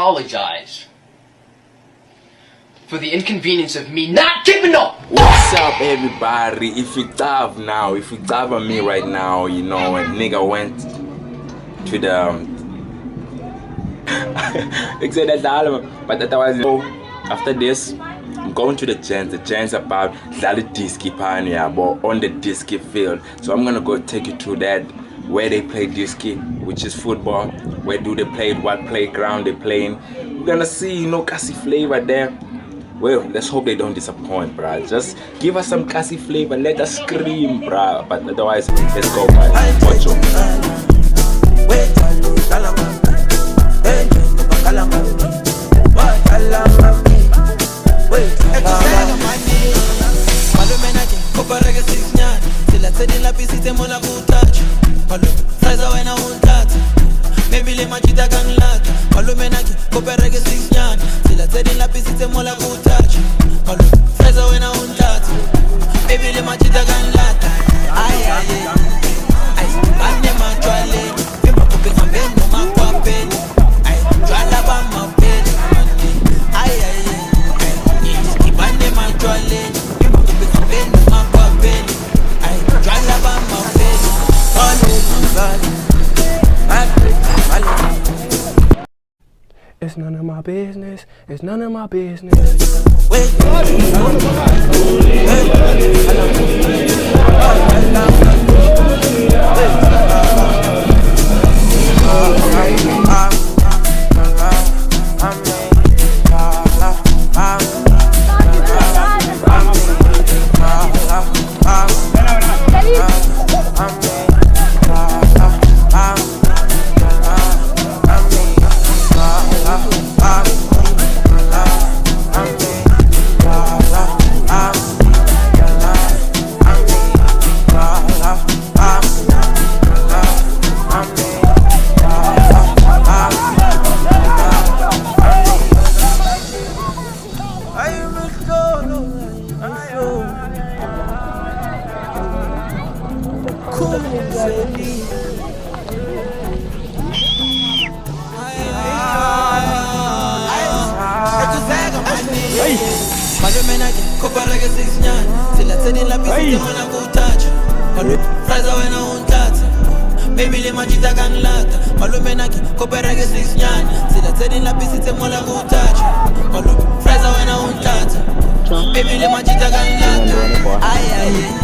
apologize for the inconvenience of me not giving up. What's up, everybody? If you dive on me right now, you know, a nigga went to the but otherwise, after this, I'm going to the gents about Dali Disky Pania, but on the Disky field. So I'm gonna go take you to that, where they play Disky, which is football. Where do they play it? What playground they playing? We're gonna see, you know, Cassie flavor there. Well, let's hope they don't disappoint, bruh. Just give us some Cassie flavor, let us scream, bruh. But otherwise, let's go, man. Watch out. It's none of my business. It's none of my business. Ay, ay, ay,